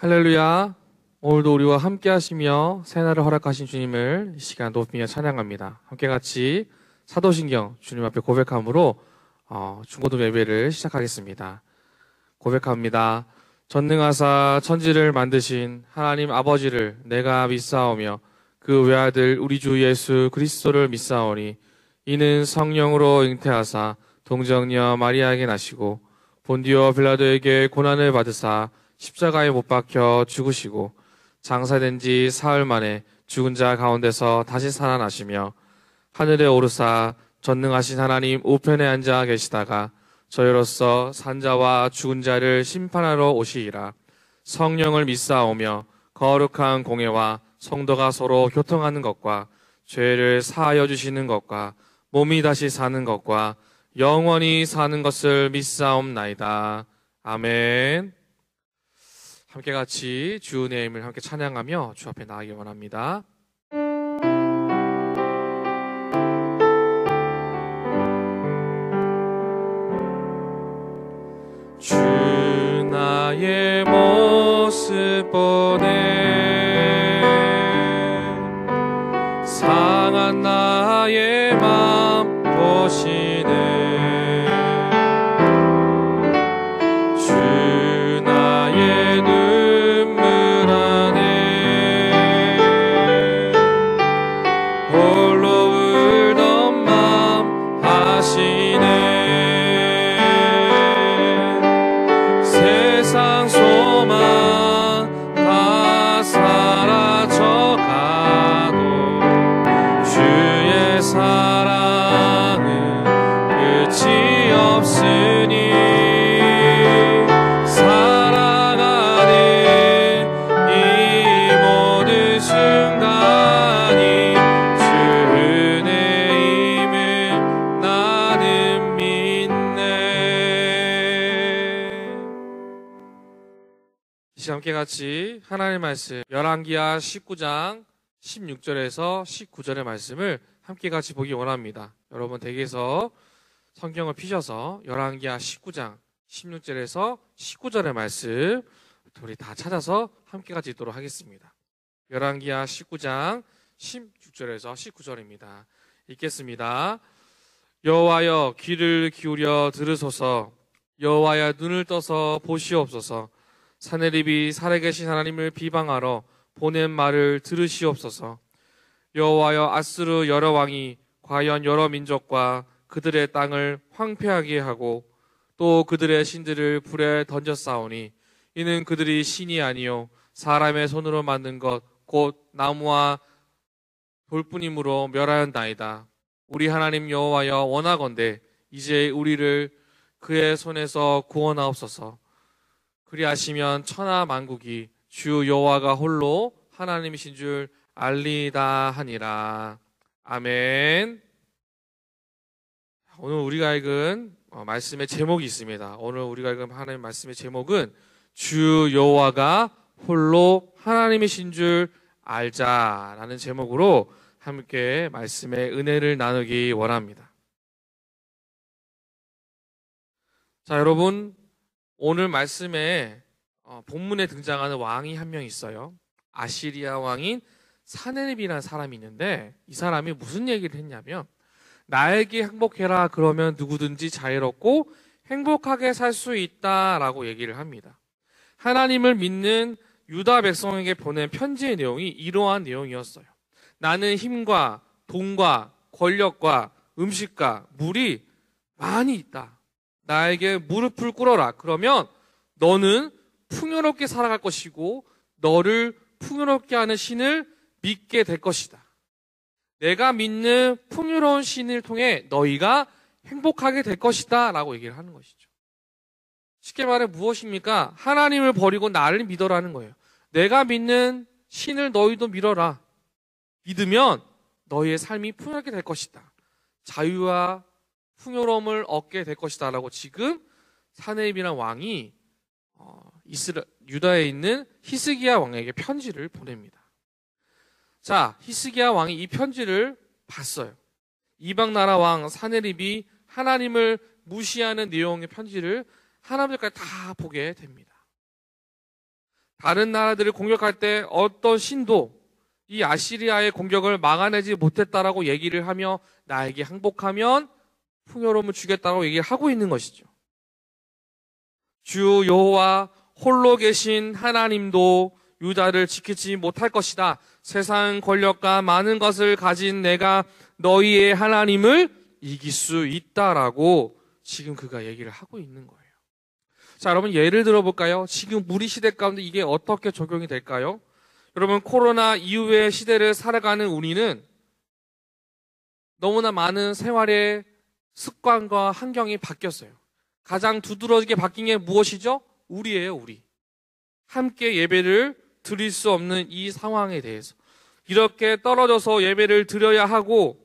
할렐루야. 오늘도 우리와 함께 하시며 새날을 허락하신 주님을 이 시간 높이며 찬양합니다. 함께 같이 사도신경 주님 앞에 고백함으로 중고등 예배를 시작하겠습니다. 고백합니다. 전능하사 천지를 만드신 하나님 아버지를 내가 믿사오며 그 외아들 우리 주 예수 그리스도를 믿사오니 이는 성령으로 잉태하사 동정녀 마리아에게 나시고 본디오 빌라도에게 고난을 받으사 십자가에 못 박혀 죽으시고 장사된 지 사흘 만에 죽은 자 가운데서 다시 살아나시며 하늘에 오르사 전능하신 하나님 우편에 앉아 계시다가 저희로서 산자와 죽은 자를 심판하러 오시리라. 성령을 믿사오며 거룩한 공예와 성도가 서로 교통하는 것과 죄를 사하여 주시는 것과 몸이 다시 사는 것과 영원히 사는 것을 믿사옵나이다. 아멘. 함께 같이 주 은혜의 힘을 함께 찬양하며 주 앞에 나아가기 원합니다. 주 나의 모습 보네 상한 나의 맘 보시네 함께 같이 하나님의 말씀 열왕기하 19장 16절에서 19절의 말씀을 함께 같이 보기 원합니다. 여러분 댁에서 성경을 피셔서 열왕기하 19장 16절에서 19절의 말씀 우리 다 찾아서 함께 같이 읽도록 하겠습니다. 열왕기하 19장 16절에서 19절입니다. 읽겠습니다. 여호와여 귀를 기울여 들으소서. 여호와여 눈을 떠서 보시옵소서. 사내립이 살아계신 하나님을 비방하러 보낸 말을 들으시옵소서. 여호와여 아스르 여러 왕이 과연 여러 민족과 그들의 땅을 황폐하게 하고 또 그들의 신들을 불에 던졌사오니 이는 그들이 신이 아니요 사람의 손으로 만든 것 곧 나무와 돌뿐이므로 멸하였나이다. 우리 하나님 여호와여 원하건대 이제 우리를 그의 손에서 구원하옵소서. 그리하시면 천하 만국이 주 여호와가 홀로 하나님이신 줄 알리다 하니라. 아멘. 오늘 우리가 읽은 말씀의 제목이 있습니다. 오늘 우리가 읽은 하나님 말씀의 제목은 주 여호와가 홀로 하나님이신 줄 알자라는 제목으로 함께 말씀의 은혜를 나누기 원합니다. 자, 여러분 오늘 말씀에 본문에 등장하는 왕이 한 명 있어요. 아시리아 왕인 사네립이라는 사람이 있는데 이 사람이 무슨 얘기를 했냐면 나에게 행복해라 그러면 누구든지 자유롭고 행복하게 살 수 있다라고 얘기를 합니다. 하나님을 믿는 유다 백성에게 보낸 편지의 내용이 이러한 내용이었어요. 나는 힘과 돈과 권력과 음식과 물이 많이 있다. 나에게 무릎을 꿇어라. 그러면 너는 풍요롭게 살아갈 것이고 너를 풍요롭게 하는 신을 믿게 될 것이다. 내가 믿는 풍요로운 신을 통해 너희가 행복하게 될 것이다 라고 얘기를 하는 것이죠. 쉽게 말해 무엇입니까? 하나님을 버리고 나를 믿어라는 거예요. 내가 믿는 신을 너희도 믿어라. 믿으면 너희의 삶이 풍요롭게 될 것이다. 자유와 풍요로움을 얻게 될 것이다 라고 지금 사네립이라는 왕이 유다에 있는 히스기야 왕에게 편지를 보냅니다. 자, 히스기야 왕이 이 편지를 봤어요. 이방 나라 왕 사네립이 하나님을 무시하는 내용의 편지를 하나님들까지 다 보게 됩니다. 다른 나라들을 공격할 때 어떤 신도 이 아시리아의 공격을 막아내지 못했다라고 얘기를 하며 나에게 항복하면 풍요로움을 주겠다고 얘기를 하고 있는 것이죠. 주 여호와 홀로 계신 하나님도 유다를 지키지 못할 것이다. 세상 권력과 많은 것을 가진 내가 너희의 하나님을 이길 수 있다라고 지금 그가 얘기를 하고 있는 거예요. 자, 여러분 예를 들어볼까요? 지금 우리 시대 가운데 이게 어떻게 적용이 될까요? 여러분 코로나 이후의 시대를 살아가는 우리는 너무나 많은 생활의 습관과 환경이 바뀌었어요. 가장 두드러지게 바뀐 게 무엇이죠? 우리예요, 우리. 함께 예배를 드릴 수 없는 이 상황에 대해서. 이렇게 떨어져서 예배를 드려야 하고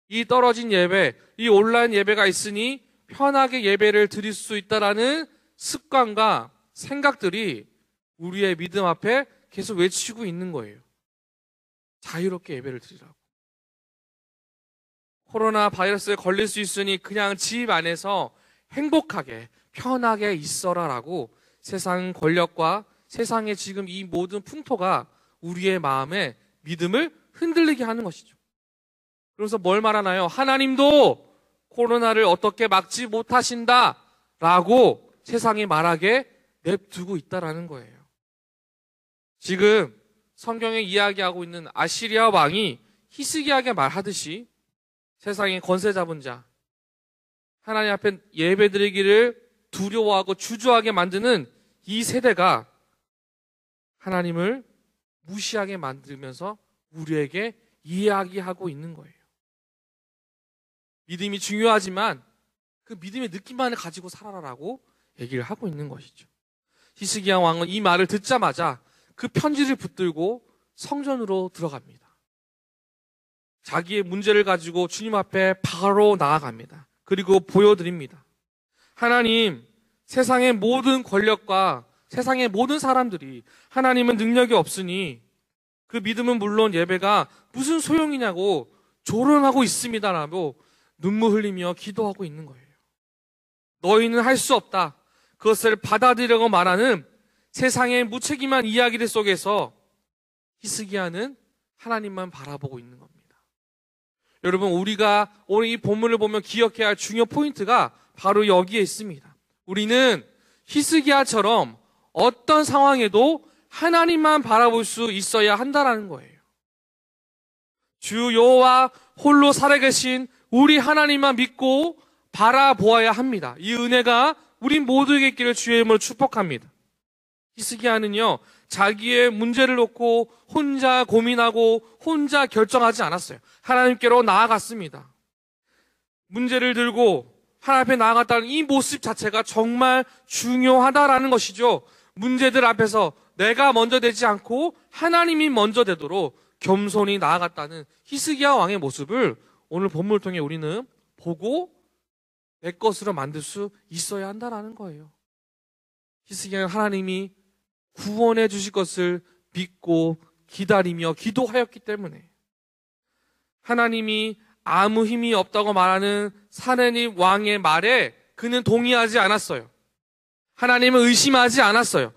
이 떨어진 예배, 이 온라인 예배가 있으니 편하게 예배를 드릴 수 있다라는 습관과 생각들이 우리의 믿음 앞에 계속 외치고 있는 거예요. 자유롭게 예배를 드리라고. 코로나 바이러스에 걸릴 수 있으니 그냥 집 안에서 행복하게 편하게 있어라라고 세상 권력과 세상의 지금 이 모든 풍토가 우리의 마음에 믿음을 흔들리게 하는 것이죠. 그래서 뭘 말하나요? 하나님도 코로나를 어떻게 막지 못하신다라고 세상이 말하게 냅두고 있다라는 거예요. 지금 성경에 이야기하고 있는 아시리아 왕이 히스기야에게 말하듯이 세상의 권세 잡은 자, 하나님 앞에 예배드리기를 두려워하고 주저하게 만드는 이 세대가 하나님을 무시하게 만들면서 우리에게 이야기하고 있는 거예요. 믿음이 중요하지만 그 믿음의 느낌만을 가지고 살아라라고 얘기를 하고 있는 것이죠. 히스기야 왕은 이 말을 듣자마자 그 편지를 붙들고 성전으로 들어갑니다. 자기의 문제를 가지고 주님 앞에 바로 나아갑니다. 그리고 보여드립니다. 하나님, 세상의 모든 권력과 세상의 모든 사람들이 하나님은 능력이 없으니 그 믿음은 물론 예배가 무슨 소용이냐고 조롱하고 있습니다라고 눈물 흘리며 기도하고 있는 거예요. 너희는 할 수 없다. 그것을 받아들이려고 말하는 세상의 무책임한 이야기들 속에서 히스기야는 하나님만 바라보고 있는 겁니다. 여러분, 우리가 오늘 이 본문을 보면 기억해야 할 중요 포인트가 바로 여기에 있습니다. 우리는 히스기야처럼 어떤 상황에도 하나님만 바라볼 수 있어야 한다는 거예요. 주 여호와 홀로 살아계신 우리 하나님만 믿고 바라보아야 합니다. 이 은혜가 우리 모두에게 있기를 주의 이름으로 축복합니다. 히스기야는요, 자기의 문제를 놓고 혼자 고민하고 혼자 결정하지 않았어요. 하나님께로 나아갔습니다. 문제를 들고 하나님 앞에 나아갔다는 이 모습 자체가 정말 중요하다라는 것이죠. 문제들 앞에서 내가 먼저 되지 않고 하나님이 먼저 되도록 겸손히 나아갔다는 히스기야 왕의 모습을 오늘 본문을 통해 우리는 보고 내 것으로 만들 수 있어야 한다는 거예요. 히스기야는 하나님이 구원해 주실 것을 믿고 기다리며 기도하였기 때문에 하나님이 아무 힘이 없다고 말하는 사내립 왕의 말에 그는 동의하지 않았어요. 하나님을 의심하지 않았어요.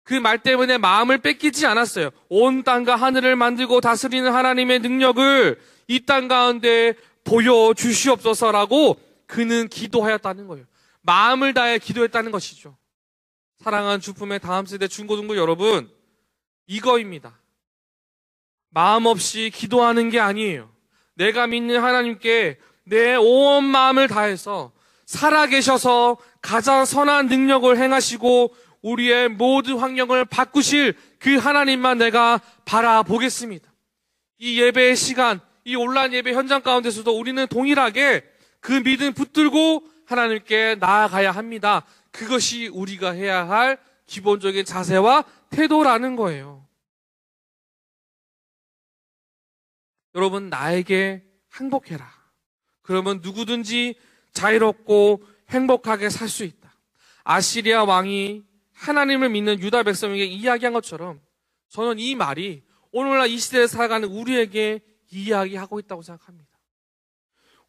그 말 때문에 마음을 뺏기지 않았어요. 온 땅과 하늘을 만들고 다스리는 하나님의 능력을 이 땅 가운데 보여주시옵소서라고 그는 기도하였다는 거예요. 마음을 다해 기도했다는 것이죠. 사랑하는 주품의 다음 세대 중고등부 여러분, 이거입니다. 마음 없이 기도하는 게 아니에요. 내가 믿는 하나님께 내 온 마음을 다해서 살아계셔서 가장 선한 능력을 행하시고 우리의 모든 환경을 바꾸실 그 하나님만 내가 바라보겠습니다. 이 예배의 시간, 이 온라인 예배 현장 가운데서도 우리는 동일하게 그 믿음 붙들고 하나님께 나아가야 합니다. 그것이 우리가 해야 할 기본적인 자세와 태도라는 거예요. 여러분, 나에게 행복해라. 그러면 누구든지 자유롭고 행복하게 살 수 있다. 아시리아 왕이 하나님을 믿는 유다 백성에게 이야기한 것처럼 저는 이 말이 오늘날 이 시대에 살아가는 우리에게 이야기하고 있다고 생각합니다.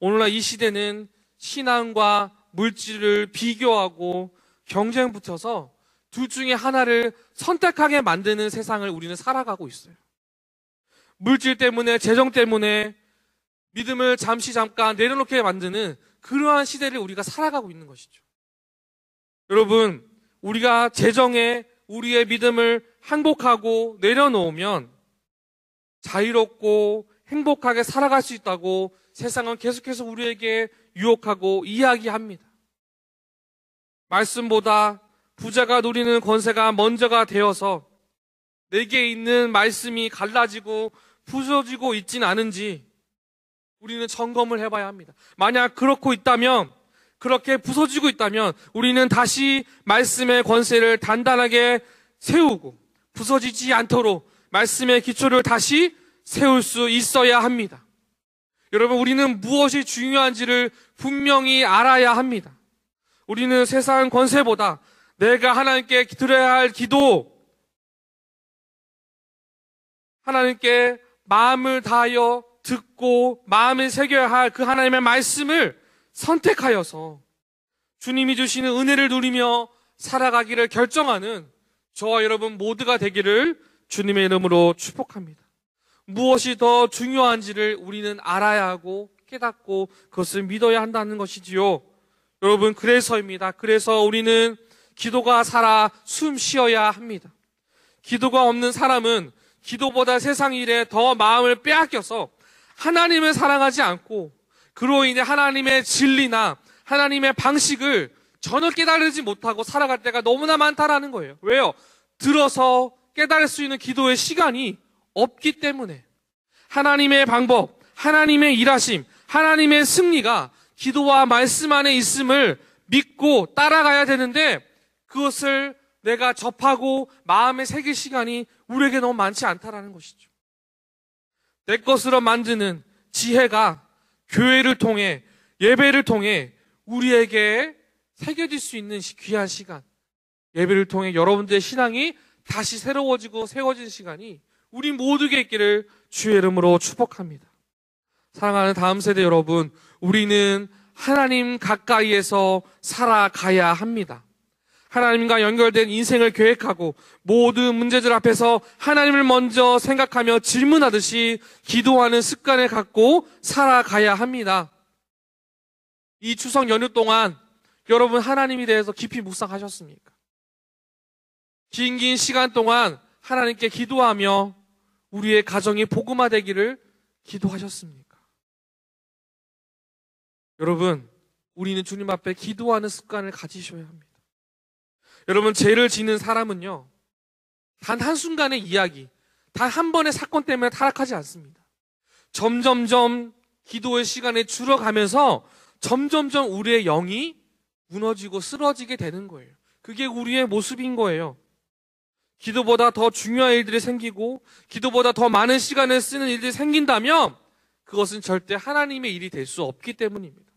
오늘날 이 시대는 신앙과 물질을 비교하고 경쟁 붙여서 둘 중에 하나를 선택하게 만드는 세상을 우리는 살아가고 있어요. 물질 때문에, 재정 때문에 믿음을 잠깐 내려놓게 만드는 그러한 시대를 우리가 살아가고 있는 것이죠. 여러분, 우리가 재정에 우리의 믿음을 항복하고 내려놓으면 자유롭고 행복하게 살아갈 수 있다고 세상은 계속해서 우리에게 유혹하고 이야기합니다. 말씀보다 부자가 누리는 권세가 먼저가 되어서 내게 있는 말씀이 갈라지고 부서지고 있진 않은지 우리는 점검을 해봐야 합니다. 만약 그렇게 부서지고 있다면 우리는 다시 말씀의 권세를 단단하게 세우고 부서지지 않도록 말씀의 기초를 다시 세울 수 있어야 합니다. 여러분, 우리는 무엇이 중요한지를 분명히 알아야 합니다. 우리는 세상 권세보다 내가 하나님께 드려야 할 기도, 하나님께 마음을 다하여 듣고 마음을 새겨야 할 그 하나님의 말씀을 선택하여서 주님이 주시는 은혜를 누리며 살아가기를 결정하는 저와 여러분 모두가 되기를 주님의 이름으로 축복합니다. 무엇이 더 중요한지를 우리는 알아야 하고 깨닫고 그것을 믿어야 한다는 것이지요. 여러분, 그래서입니다. 그래서 우리는 기도가 살아 숨 쉬어야 합니다. 기도가 없는 사람은 기도보다 세상 일에 더 마음을 빼앗겨서 하나님을 사랑하지 않고 그로 인해 하나님의 진리나 하나님의 방식을 전혀 깨달지 못하고 살아갈 때가 너무나 많다라는 거예요. 왜요? 들어서 깨달을 수 있는 기도의 시간이 없기 때문에. 하나님의 방법, 하나님의 일하심, 하나님의 승리가 기도와 말씀 안에 있음을 믿고 따라가야 되는데 그것을 내가 접하고 마음에 새길 시간이 우리에게 너무 많지 않다라는 것이죠. 내 것으로 만드는 지혜가 교회를 통해, 예배를 통해 우리에게 새겨질 수 있는 귀한 시간, 예배를 통해 여러분들의 신앙이 다시 새로워지고 세워진 시간이 우리 모두에게 있기를 주의 이름으로 축복합니다. 사랑하는 다음 세대 여러분, 우리는 하나님 가까이에서 살아가야 합니다. 하나님과 연결된 인생을 계획하고 모든 문제들 앞에서 하나님을 먼저 생각하며 질문하듯이 기도하는 습관을 갖고 살아가야 합니다. 이 추석 연휴 동안 여러분 하나님에 대해서 깊이 묵상하셨습니까? 긴 시간 동안 하나님께 기도하며 우리의 가정이 복음화되기를 기도하셨습니까? 여러분, 우리는 주님 앞에 기도하는 습관을 가지셔야 합니다. 여러분, 죄를 지는 사람은요, 단 한순간의 이야기, 단 한 번의 사건 때문에 타락하지 않습니다. 점점점 기도의 시간이 줄어가면서 점점점 우리의 영이 무너지고 쓰러지게 되는 거예요. 그게 우리의 모습인 거예요. 기도보다 더 중요한 일들이 생기고 기도보다 더 많은 시간을 쓰는 일들이 생긴다면 그것은 절대 하나님의 일이 될 수 없기 때문입니다.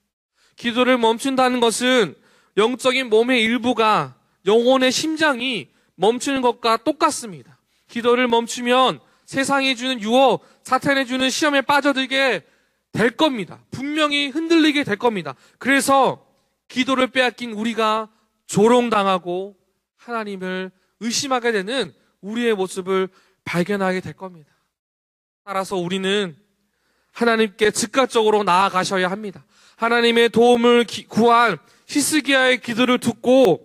기도를 멈춘다는 것은 영적인 몸의 일부가, 영혼의 심장이 멈추는 것과 똑같습니다. 기도를 멈추면 세상이 주는 유혹, 사탄이 주는 시험에 빠져들게 될 겁니다. 분명히 흔들리게 될 겁니다. 그래서 기도를 빼앗긴 우리가 조롱당하고 하나님을 의심하게 되는 우리의 모습을 발견하게 될 겁니다. 따라서 우리는 하나님께 즉각적으로 나아가셔야 합니다. 하나님의 도움을 구한 히스기야의 기도를 듣고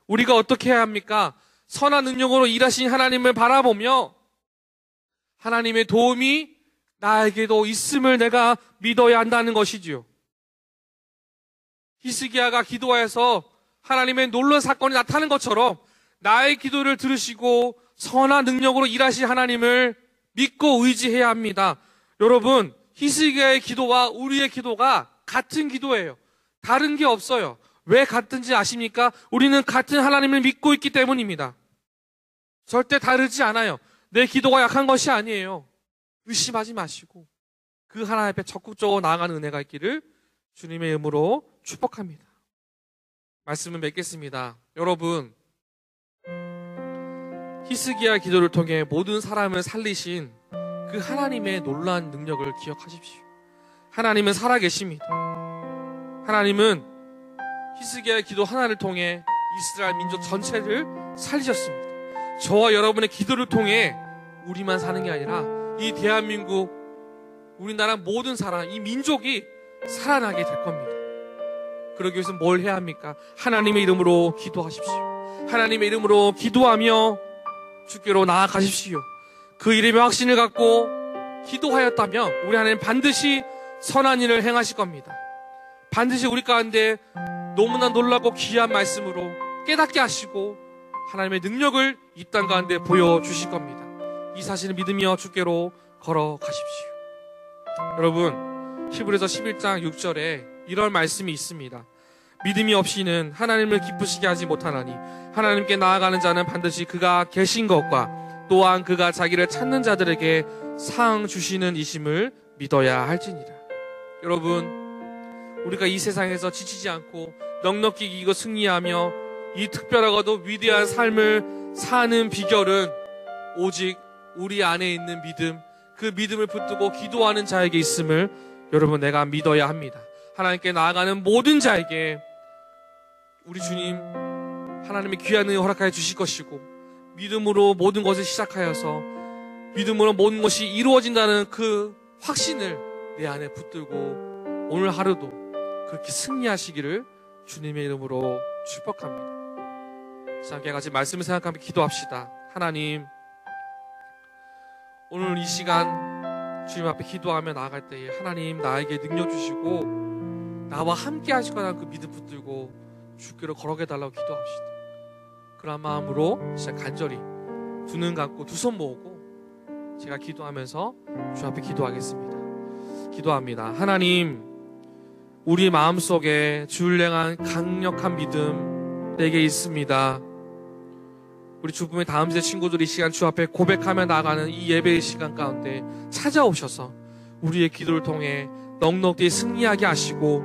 우리가 어떻게 해야 합니까? 선한 능력으로 일하신 하나님을 바라보며 하나님의 도움이 나에게도 있음을 내가 믿어야 한다는 것이지요. 히스기야가 기도해서 하나님의 놀라운 사건이 나타나는 것처럼 나의 기도를 들으시고 선한 능력으로 일하신 하나님을 믿고 의지해야 합니다. 여러분, 히스기야의 기도와 우리의 기도가 같은 기도예요. 다른 게 없어요. 왜 같은지 아십니까? 우리는 같은 하나님을 믿고 있기 때문입니다. 절대 다르지 않아요. 내 기도가 약한 것이 아니에요. 의심하지 마시고 그 하나님 앞에 적극적으로 나아가는 은혜가 있기를 주님의 이름으로 축복합니다. 말씀을 맺겠습니다. 여러분, 히스기야 기도를 통해 모든 사람을 살리신 그 하나님의 놀라운 능력을 기억하십시오. 하나님은 살아계십니다. 하나님은 히스기야의 기도 하나를 통해 이스라엘 민족 전체를 살리셨습니다. 저와 여러분의 기도를 통해 우리만 사는 게 아니라 이 대한민국, 우리나라 모든 사람, 이 민족이 살아나게 될 겁니다. 그러기 위해서 뭘 해야 합니까? 하나님의 이름으로 기도하십시오. 하나님의 이름으로 기도하며 주께로 나아가십시오. 그 이름의 확신을 갖고 기도하였다면 우리 하나님 반드시 선한 일을 행하실 겁니다. 반드시 우리 가운데 너무나 놀랍고 귀한 말씀으로 깨닫게 하시고 하나님의 능력을 이 땅 가운데 보여주실 겁니다. 이 사실을 믿으며 주께로 걸어가십시오. 여러분, 히브리서 11장 6절에 이런 말씀이 있습니다. 믿음이 없이는 하나님을 기쁘시게 하지 못하나니 하나님께 나아가는 자는 반드시 그가 계신 것과 또한 그가 자기를 찾는 자들에게 상 주시는 이심을 믿어야 할지니라. 여러분, 우리가 이 세상에서 지치지 않고 넉넉히 이기고 승리하며 이 특별하고도 위대한 삶을 사는 비결은 오직 우리 안에 있는 믿음, 그 믿음을 붙들고 기도하는 자에게 있음을 여러분, 내가 믿어야 합니다. 하나님께 나아가는 모든 자에게 우리 주님 하나님의 귀한 은혜 허락하여 주실 것이고, 믿음으로 모든 것을 시작하여서 믿음으로 모든 것이 이루어진다는 그 확신을 내 안에 붙들고 오늘 하루도 그렇게 승리하시기를 주님의 이름으로 축복합니다. 함께 같이 말씀을 생각하며 기도합시다. 하나님, 오늘 이 시간 주님 앞에 기도하며 나아갈 때에 하나님 나에게 능력 주시고 나와 함께 하실 거라는 그 믿음 붙들고 주께로 걸어게 달라고 기도합시다. 그런 마음으로 진짜 간절히 두 눈 감고 두 손 모으고 제가 기도하면서 주 앞에 기도하겠습니다. 기도합니다. 하나님, 우리 마음속에 주를 향한 강력한 믿음 내게 있습니다. 우리 주변의 다음 세대 친구들이 이 시간 주 앞에 고백하며 나가는 이 예배의 시간 가운데 찾아오셔서 우리의 기도를 통해 넉넉히 승리하게 하시고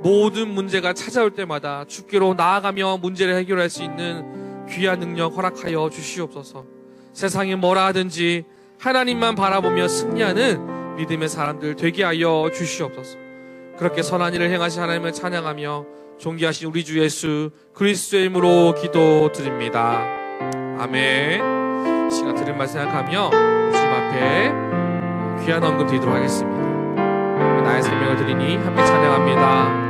모든 문제가 찾아올 때마다 주께로 나아가며 문제를 해결할 수 있는 귀한 능력 허락하여 주시옵소서. 세상이 뭐라 하든지 하나님만 바라보며 승리하는 믿음의 사람들 되게 하여 주시옵소서. 그렇게 선한 일을 행하신 하나님을 찬양하며 존귀하신 우리 주 예수 그리스도의 이름으로 기도드립니다. 아멘. 시간 들은 말 생각하며 주님 앞에 귀한 헌금 드리도록 하겠습니다. 나의 생명을 드리니 함께 찬양합니다.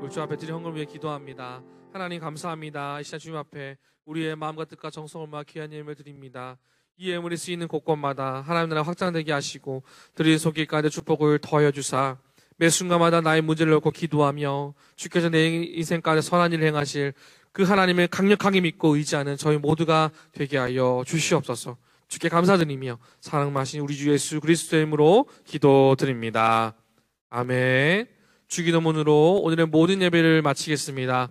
주 앞에 드린 헌금을 위해 기도합니다. 하나님 감사합니다. 이 시간 주님 앞에 우리의 마음과 뜻과 정성을 모아 귀한 예물을 드립니다. 이 예물이 쓰이는 곳곳마다 하나님 나라 확장되게 하시고 드린 손길 가운데 축복을 더하여 주사 매 순간마다 나의 문제를 놓고 기도하며 주께서 내 인생 가운데 선한 일을 행하실 그 하나님을 강력하게 믿고 의지하는 저희 모두가 되게 하여 주시옵소서. 주께 감사드리며 사랑하신 우리 주 예수 그리스도의 이름으로 기도드립니다. 아멘. 주기도문으로 오늘의 모든 예배를 마치겠습니다.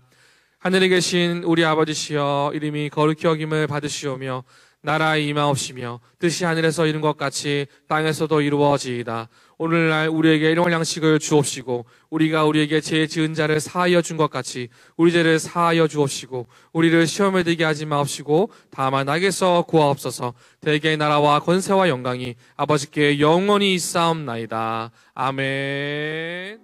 하늘에 계신 우리 아버지시여, 이름이 거룩히 여김을 받으시오며 나라의 임하옵시며 뜻이 하늘에서 이룬 것 같이 땅에서도 이루어지이다. 오늘날 우리에게 일용할 양식을 주옵시고 우리가 우리에게 죄 지은 자를 사하여 준 것 같이 우리 죄를 사하여 주옵시고 우리를 시험에 들게 하지 마옵시고 다만 악에서 구하옵소서. 대개의 나라와 권세와 영광이 아버지께 영원히 있사옵나이다. 아멘.